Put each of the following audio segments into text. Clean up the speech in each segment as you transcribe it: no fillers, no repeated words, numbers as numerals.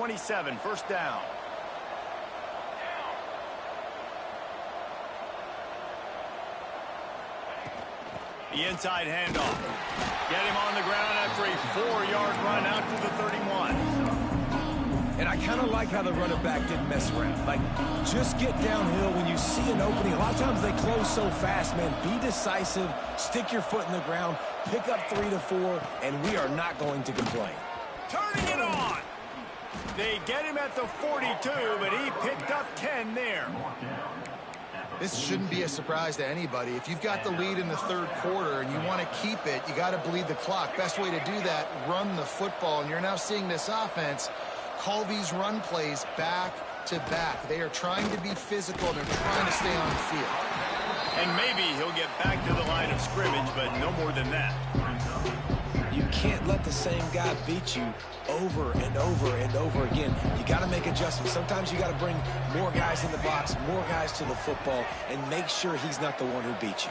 27, first down. The inside handoff. Get him on the ground after a 4-yard run out to the 31. And I kind of like how the running back didn't mess around. Like, just get downhill when you see an opening. A lot of times they close so fast, man. Be decisive, stick your foot in the ground, pick up 3 to 4, and we are not going to complain. Turning it on. They get him at the 42, but he picked up 10 there. This shouldn't be a surprise to anybody. If you've got the lead in the third quarter and you want to keep it, you got to bleed the clock. Best way to do that, run the football. And you're now seeing this offense call these run plays back to back. They are trying to be physical. They're trying to stay on the field. And maybe he'll get back to the line of scrimmage, but no more than that. You can't let the same guy beat you over and over and over again. You got to make adjustments. Sometimes you got to bring more guys in the box, more guys to the football, and make sure he's not the one who beat you.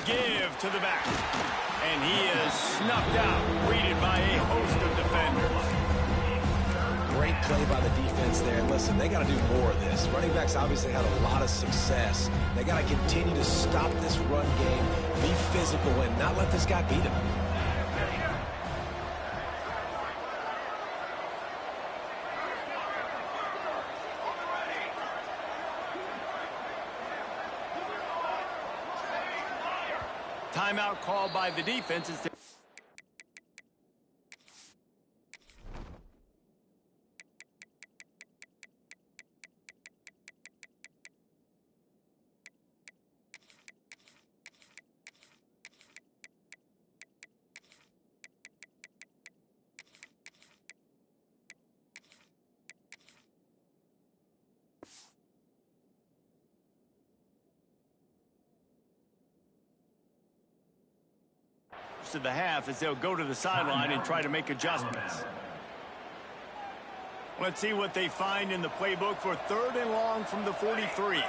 Give to the back. And he is snuffed out, greeted by a host of defenders. Great play by the defense there. And listen, they got to do more of this. Running backs obviously had a lot of success. They got to continue to stop this run game, be physical, and not let this guy beat him. Timeout called by the defense. Of the half as they'll go to the sideline and try to make adjustments. Let's see what they find in the playbook for 3rd and long from the 43.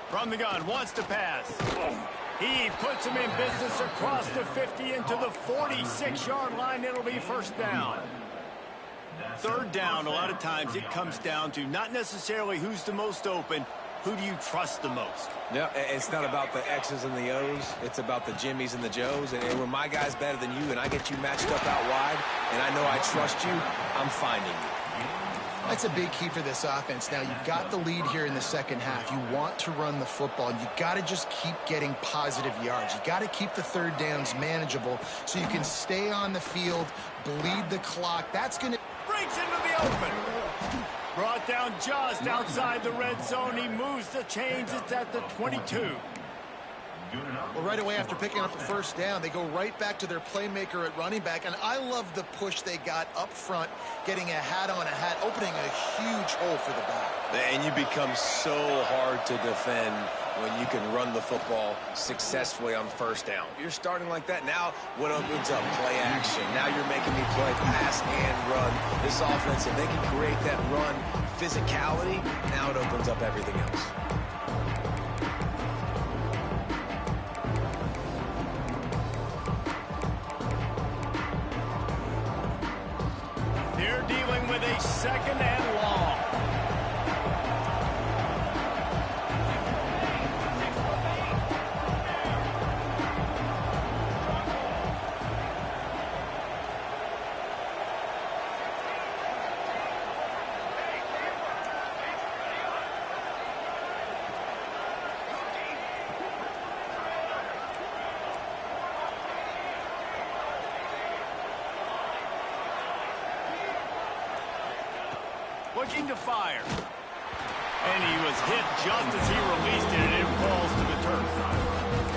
From the gun, wants to pass. He puts him in business across the 50 into the 46-yard line. It'll be first down. 3rd down, a lot of times it comes down to not necessarily who's the most open, who do you trust the most? Yeah, it's not about the X's and the O's. It's about the Jimmys and the Joes. And when my guy's better than you and I get you matched up out wide and I know I trust you, I'm finding you. That's a big key for this offense. Now, you've got the lead here in the second half. You want to run the football, and you got to just keep getting positive yards. You got to keep the 3rd downs manageable so you can stay on the field, bleed the clock. That's going to... Breaks into the open. Brought down just outside the red zone. He moves the chains. It's at the 22. Well, right away after picking up the first down, they go right back to their playmaker at running back. And I love the push they got up front, getting a hat on a hat, opening a huge hole for the back. And you become so hard to defend when you can run the football successfully on 1st down. You're starting like that. Now what opens up? Play action. Now you're making me play pass and run. This offense, if they can create that run physicality, now it opens up everything else. They're dealing with a 2nd and long. Looking to fire. And he was hit just as he released it, and it falls to the turf.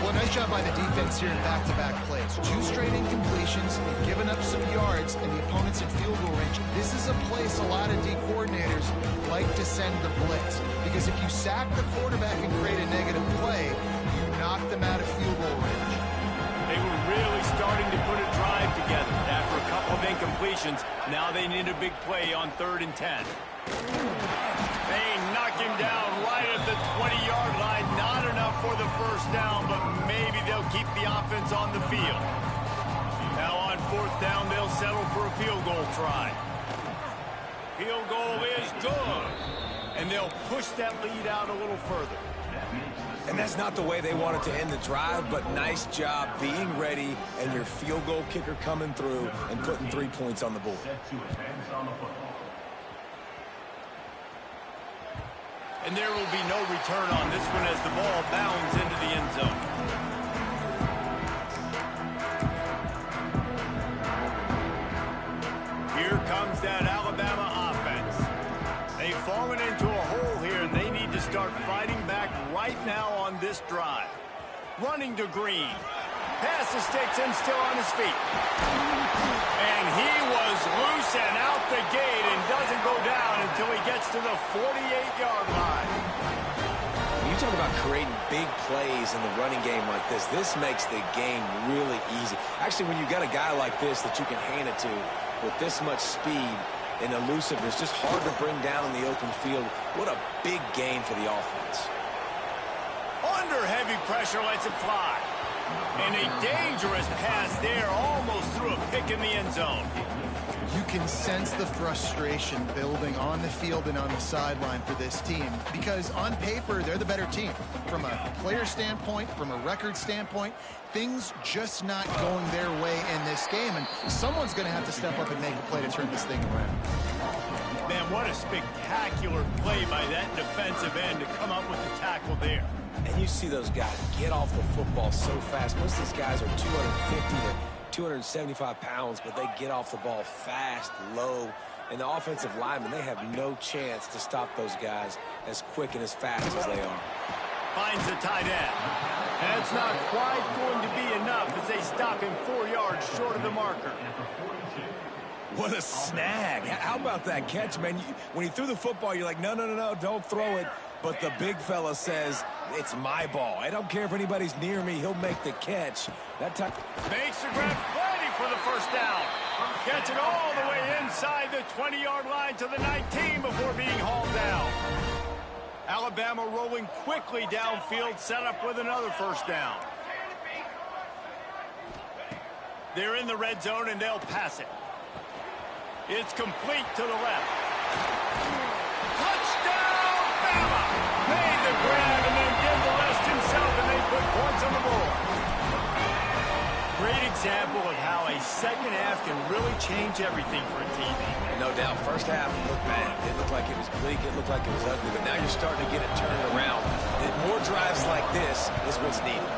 Well, nice job by the defense here in back-to-back plays. 2 straight incompletions, giving up some yards, and the opponent's in field goal range. This is a place a lot of D coordinators like to send the blitz, because if you sack the quarterback and create a negative play, you knock them out of field goal range. They were really starting to put a drive together after a couple of incompletions. Now they need a big play on 3rd and 10. They knock him down right at the 20-yard line. Not enough for the first down, but maybe they'll keep the offense on the field. Now on 4th down, they'll settle for a field goal try. Field goal is good. And they'll push that lead out a little further. And that's not the way they wanted to end the drive, but nice job being ready and your field goal kicker coming through and putting 3 points on the board. And there will be no return on this one as the ball bounds into the end zone. Here comes that Alabama offense. They've fallen into a hole here, and they need to start fighting back right now on this drive. Running to Green. Pass the sticks and still on his feet. And he was loose and out the gate and doesn't go down until he gets to the 48-yard line. When you talk about creating big plays in the running game like this makes the game really easy. Actually, when you got a guy like this that you can hand it to with this much speed and elusiveness, just hard to bring down in the open field. What a big gain for the offense. Under heavy pressure, lets it fly. And a dangerous pass there, almost threw a pick in the end zone. You can sense the frustration building on the field and on the sideline for this team because on paper, they're the better team. From a player standpoint, from a record standpoint, things just not going their way in this game, and someone's going to have to step up and make a play to turn this thing around. Man, what a spectacular play by that defensive end to come up with the tackle there. And you see those guys get off the football so fast. Most of these guys are 250 to 275 pounds, but they get off the ball fast, low. And the offensive linemen, they have no chance to stop those guys as quick and as fast as they are. Finds the tight end. And it's not quite going to be enough as they stop him 4 yards short of the marker. What a snag. How about that catch, man? When he threw the football, you're like, no, don't throw it. But the big fella says, it's my ball. I don't care if anybody's near me. He'll make the catch. That time makes the grab, ready for the first down. Gets it all the way inside the 20-yard line to the 19 before being hauled down. Alabama rolling quickly downfield, set up with another first down. They're in the red zone, and they'll pass it. It's complete to the left. Touchdown, Bama! Made the grab and then did the rest himself, and they put points on the board. Great example of how a second half can really change everything for a team. No doubt. First half, it looked bad. It looked like it was bleak. It looked like it was ugly. But now you're starting to get it turned around. And more drives like this is what's needed.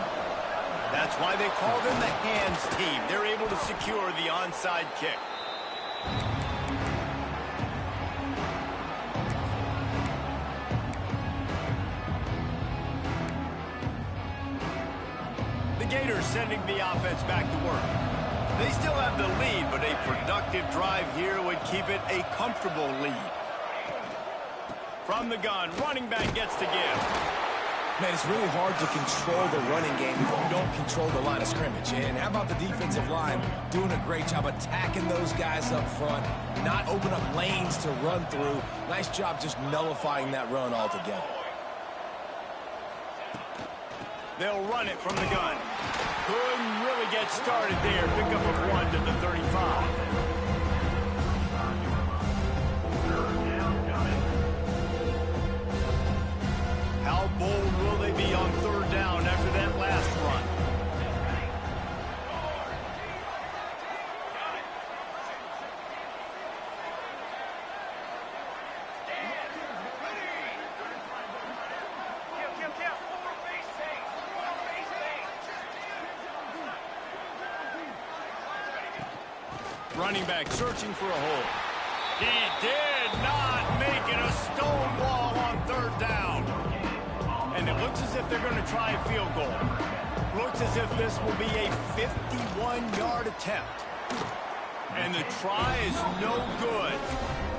That's why they call them the hands team. They're able to secure the onside kick. The Gators sending the offense back to work. They still have the lead, but a productive drive here would keep it a comfortable lead. From the gun, running back gets to give. Man, it's really hard to control the running game if you don't control the line of scrimmage. And how about the defensive line doing a great job attacking those guys up front, not open up lanes to run through. Nice job just nullifying that run altogether. They'll run it from the gun. Couldn't really get started there. Pickup of 1 to the 35. How bold will they be on third down after that last run? Running back searching for a hole. He did not make it a stone wall on third down. And it looks as if they're going to try a field goal. Looks as if this will be a 51-yard attempt. And the try is no good.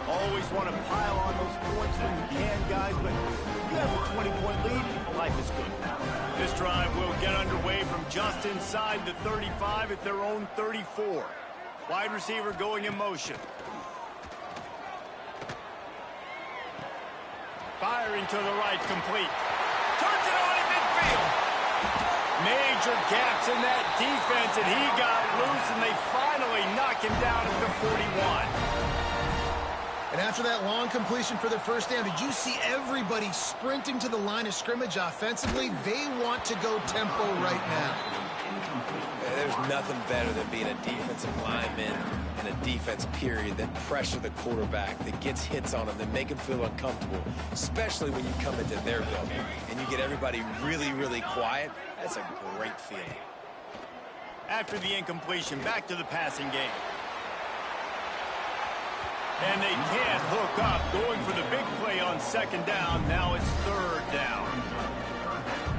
Always want to pile on those points when you can, guys, but you have a 20-point lead, life is good. This drive will get underway from just inside the 35 at their own 34. Wide receiver going in motion. Firing to the right, complete. Turns it on in midfield. Major gaps in that defense, and he got loose, and they finally knock him down at the 41. And after that long completion for their first down, did you see everybody sprinting to the line of scrimmage offensively? They want to go tempo right now. There's nothing better than being a defensive lineman and a defense period that pressure the quarterback, that gets hits on him, that make him feel uncomfortable, especially when you come into their building and you get everybody really, really quiet. That's a great feeling. After the incompletion, back to the passing game. And they can't hook up, going for the big play on second down. Now it's third down.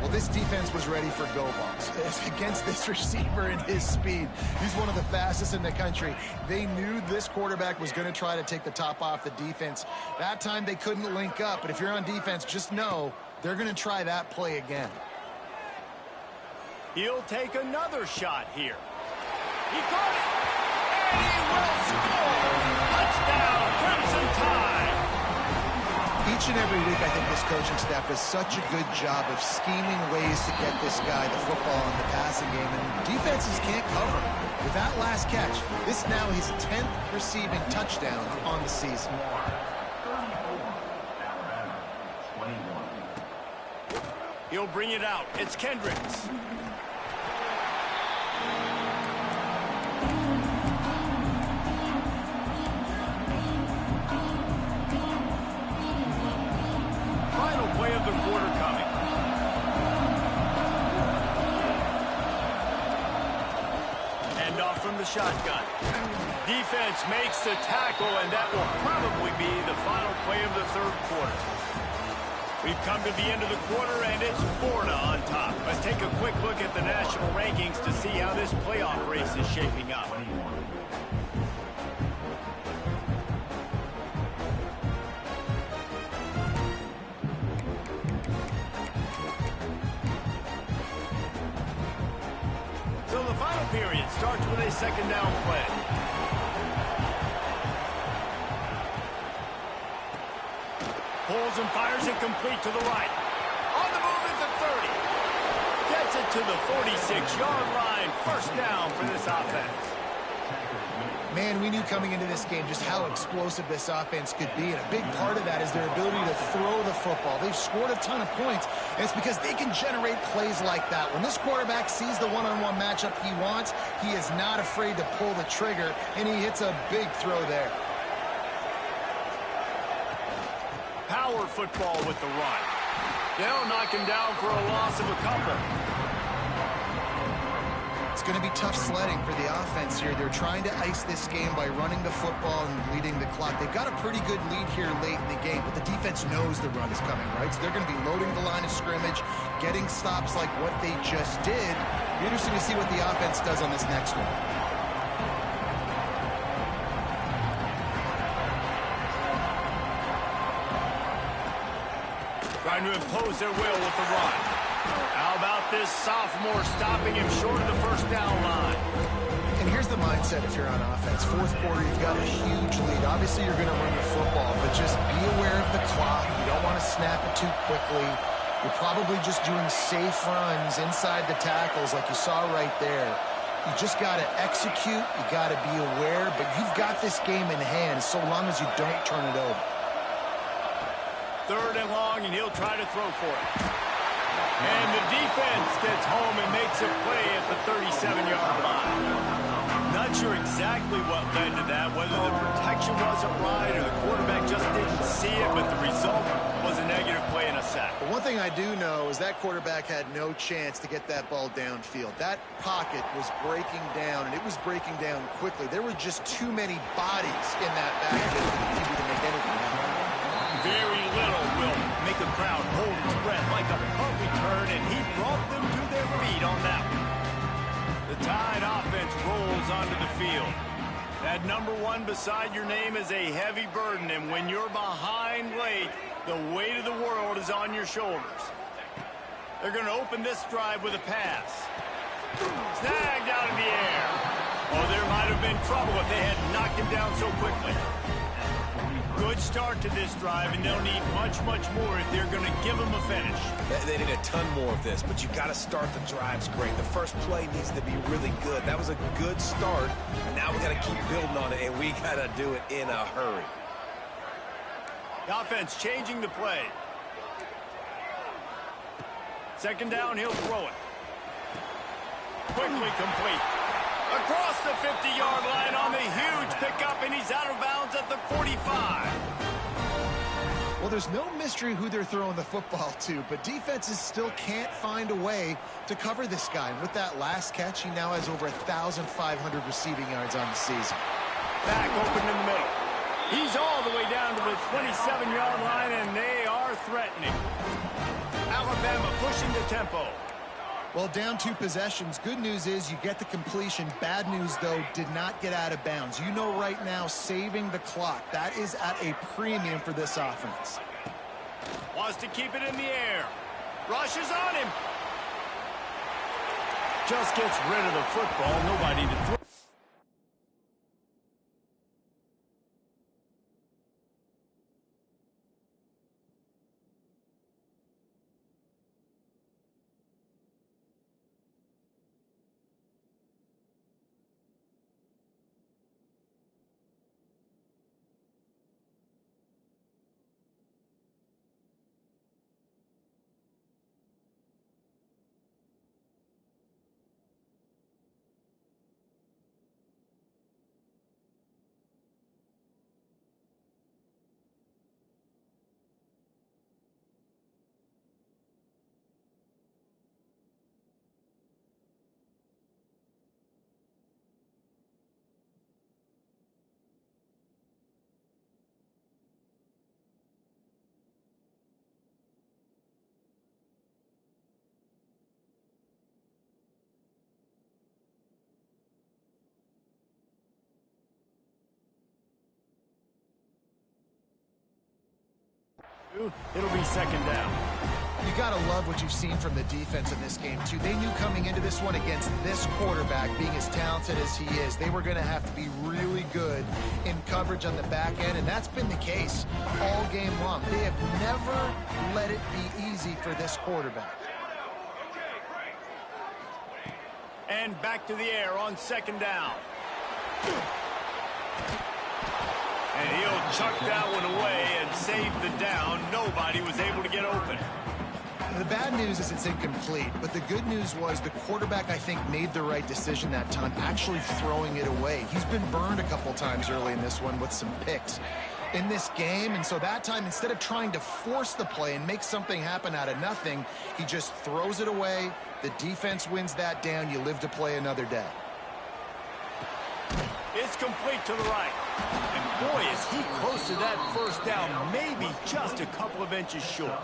Well, this defense was ready for go balls against this receiver and his speed. He's one of the fastest in the country. They knew this quarterback was going to try to take the top off the defense. That time they couldn't link up, but if you're on defense, just know they're going to try that play again. He'll take another shot here. He caught it, and he will score! Touchdown, Crimson Tide! Each and every week, I think this coaching staff does such a good job of scheming ways to get this guy the football in the passing game, and defenses can't cover him. With that last catch, this is now his 10th receiving touchdown on the season. He'll bring it out. It's Kendricks. Final play of the quarter coming. Hand off from the shotgun. Defense makes the tackle, and that will probably be the final play of the third quarter. We've come to the end of the quarter, and it's Florida on top. Let's take a quick look at the national rankings to see how this playoff race is shaping up. So the final period starts with a second down play. Pulls and fires it complete to the right. On the move is the 30. Gets it to the 46-yard line. First down for this offense. Man, we knew coming into this game just how explosive this offense could be, and a big part of that is their ability to throw the football. They've scored a ton of points, and it's because they can generate plays like that. When this quarterback sees the one-on-one matchup he wants, he is not afraid to pull the trigger, and he hits a big throw there. Power football with the run. They'll knock him down for a loss of a couple. It's going to be tough sledding for the offense here. They're trying to ice this game by running the football and leading the clock. They've got a pretty good lead here late in the game, but the defense knows the run is coming, right? So they're going to be loading the line of scrimmage, getting stops like what they just did. Be interesting to see what the offense does on this next one. Trying to impose their will with the run. How about this sophomore stopping him short of the first down line? And here's the mindset if you're on offense. Fourth quarter, you've got a huge lead. Obviously, you're going to run the football, but just be aware of the clock. You don't want to snap it too quickly. You're probably just doing safe runs inside the tackles like you saw right there. You just got to execute. You got to be aware, but you've got this game in hand so long as you don't turn it over. Third and long, and he'll try to throw for it. And the defense gets home and makes a play at the 37-yard line. Not sure exactly what led to that, whether the protection wasn't right or the quarterback just didn't see it, but the result was a negative play and a sack. But one thing I do know is that quarterback had no chance to get that ball downfield. That pocket was breaking down, and it was breaking down quickly. There were just too many bodies in that backfield for the QB to make anything happen. Very little will make a crowd hold its breath like a punt return, and he brought them to their feet on that one. The Tide offense rolls onto the field. That number 1 beside your name is a heavy burden, and when you're behind late, the weight of the world is on your shoulders. They're going to open this drive with a pass. Snagged out in the air. Oh, there might have been trouble if they had knocked him down so quickly. Good start to this drive, and they'll need much, much more if they're going to give him a finish. They need a ton more of this, but you got to start the drives great. The first play needs to be really good. That was a good start. Now we got to keep building on it, and we got to do it in a hurry. The offense changing the play. Second down, he'll throw it. Quickly complete. Across the 50-yard line on the huge pickup, and he's out of bounds at the 45. Well, there's no mystery who they're throwing the football to, but defenses still can't find a way to cover this guy. And with that last catch, he now has over 1,500 receiving yards on the season. Back open in the middle. He's all the way down to the 27-yard line, and they are threatening. Alabama pushing the tempo. Well, down 2 possessions. Good news is you get the completion. Bad news, though, did not get out of bounds. You know right now, saving the clock, that is at a premium for this offense. Wants to keep it in the air. Rushes on him. Just gets rid of the football. Nobody to throw. It'll be second down. You got to love what you've seen from the defense in this game, too. They knew coming into this one against this quarterback, being as talented as he is, they were going to have to be really good in coverage on the back end, and that's been the case all game long. They have never let it be easy for this quarterback. And back to the air on second down. And he'll chuck that one away and save the down. Nobody was able to get open. The bad news is it's incomplete, but the good news was the quarterback, I think, made the right decision that time, actually throwing it away. He's been burned a couple times early in this one with some picks in this game, and so that time, instead of trying to force the play and make something happen out of nothing, he just throws it away. The defense wins that down. You live to play another day. It's complete to the right. And boy, is he close to that first down, maybe just a couple of inches short.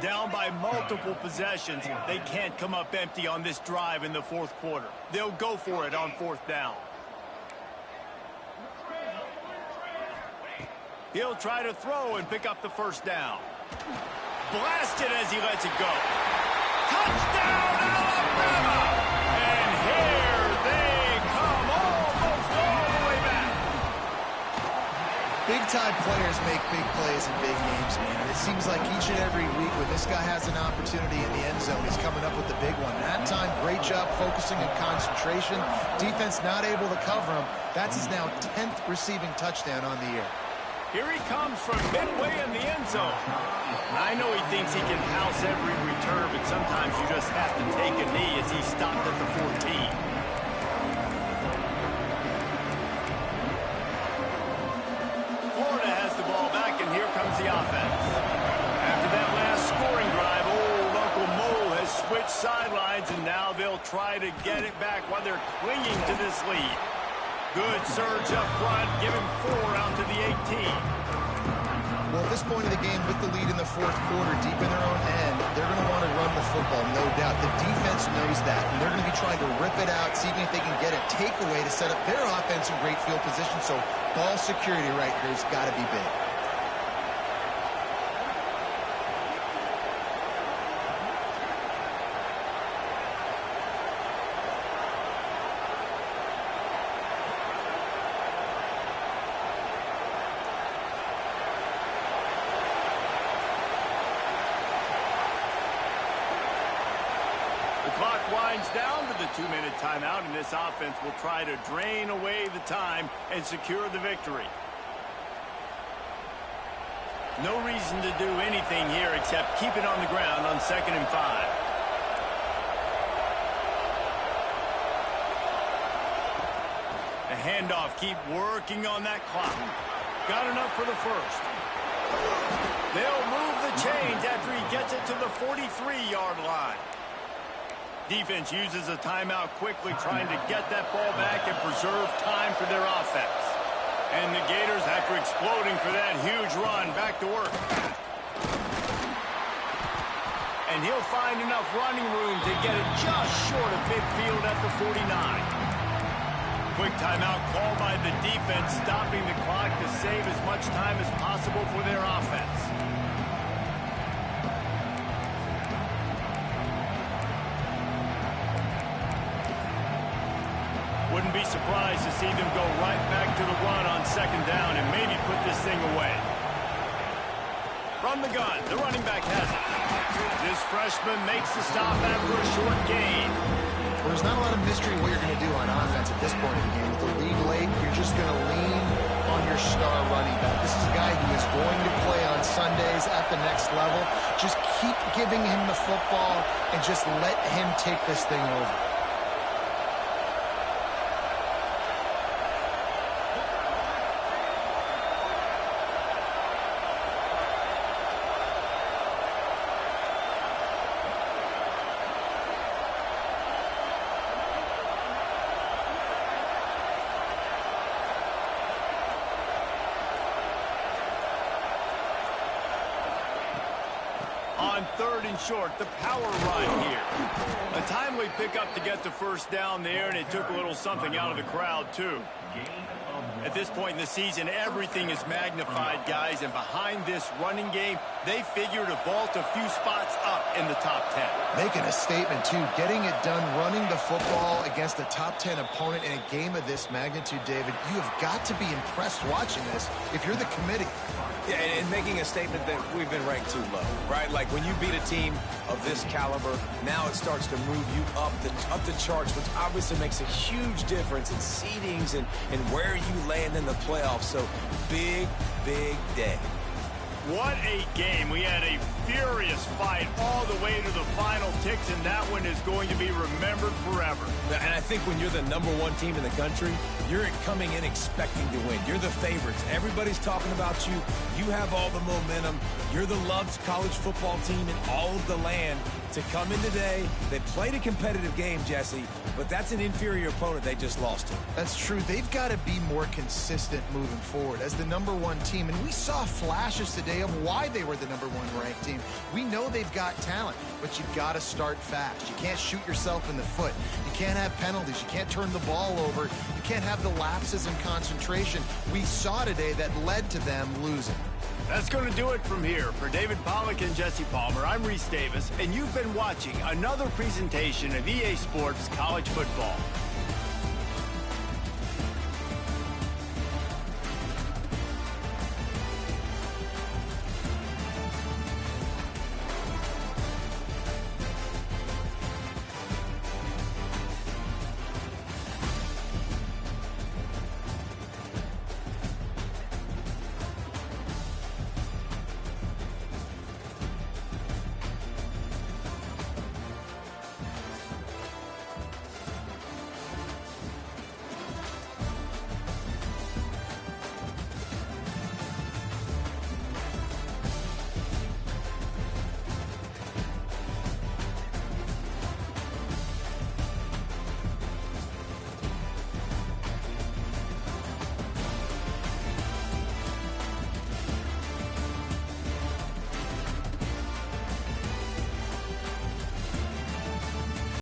Down by multiple possessions, they can't come up empty on this drive in the fourth quarter. They'll go for it on fourth down. He'll try to throw and pick up the first down. Blasted as he lets it go. Touchdown, Alabama! And here they come, almost all the way back. Big-time players make big plays in big games, man. And it seems like each and every week when this guy has an opportunity in the end zone, he's coming up with the big one. That time, great job focusing and concentration. Defense not able to cover him. That's his now 10th receiving touchdown on the year. Here he comes from midway in the end zone. I know he thinks he can house every return, but sometimes you just have to take a knee as he stopped at the 14. Florida has the ball back, and here comes the offense. After that last scoring drive, old Uncle Mo has switched sidelines, and now they'll try to get it back while they're clinging to this lead. Good surge up front, give him 4 out to the 18. Well, at this point of the game, with the lead in the fourth quarter, deep in their own end, they're going to want to run the football, no doubt. The defense knows that, and they're going to be trying to rip it out, see if they can get a takeaway to set up their offense in great field position. So ball security right here has got to be big. Clock winds down to the 2-minute timeout, and this offense will try to drain away the time and secure the victory. No reason to do anything here except keep it on the ground on 2nd and 5. The handoff, keep working on that clock. Got enough for the first. They'll move the chains after he gets it to the 43-yard line. Defense uses a timeout quickly, trying to get that ball back and preserve time for their offense. And the Gators, after exploding for that huge run, back to work. And he'll find enough running room to get it just short of midfield at the 49. Quick timeout called by the defense, stopping the clock to save as much time as possible for their offense. Wouldn't be surprised to see them go right back to the run on 2nd down and maybe put this thing away. From the gun, the running back has it. This freshman makes the stop after a short gain. Well, there's not a lot of mystery what you're going to do on offense at this point in the game. With the lead late, you're just going to lean on your star running back. This is a guy who is going to play on Sundays at the next level. Just keep giving him the football and just let him take this thing over. On 3rd and short, the power run here. A timely pickup to get the first down there, and it took a little something out of the crowd, too. At this point in the season, everything is magnified, guys, and behind this running game, they figure to vault a few spots up in the top 10. Making a statement, too. Getting it done, running the football against a top 10 opponent in a game of this magnitude, David. You have got to be impressed watching this if you're the committee. Yeah, and making a statement that we've been ranked too low, right? Like when you beat a team of this caliber, now it starts to move you up the charts, which obviously makes a huge difference in seedings and where you land in the playoffs. So big day. What a game. We had a furious fight all the way to the final ticks, and that one is going to be remembered forever. And I think when you're the #1 team in the country, you're coming in expecting to win. You're the favorites. Everybody's talking about you. You have all the momentum. You're the loved college football team in all of the land. To come in today, they played a competitive game, Jesse, but that's an inferior opponent they just lost to. That's true. They've got to be more consistent moving forward as the #1 team. And we saw flashes today of why they were the #1 ranked team. We know they've got talent, but you've got to start fast. You can't shoot yourself in the foot. You can't have penalties. You can't turn the ball over. You can't have the lapses in concentration we saw today that led to them losing. That's going to do it from here. For David Pollack and Jesse Palmer, I'm Reese Davis, and you've been watching another presentation of EA Sports College Football.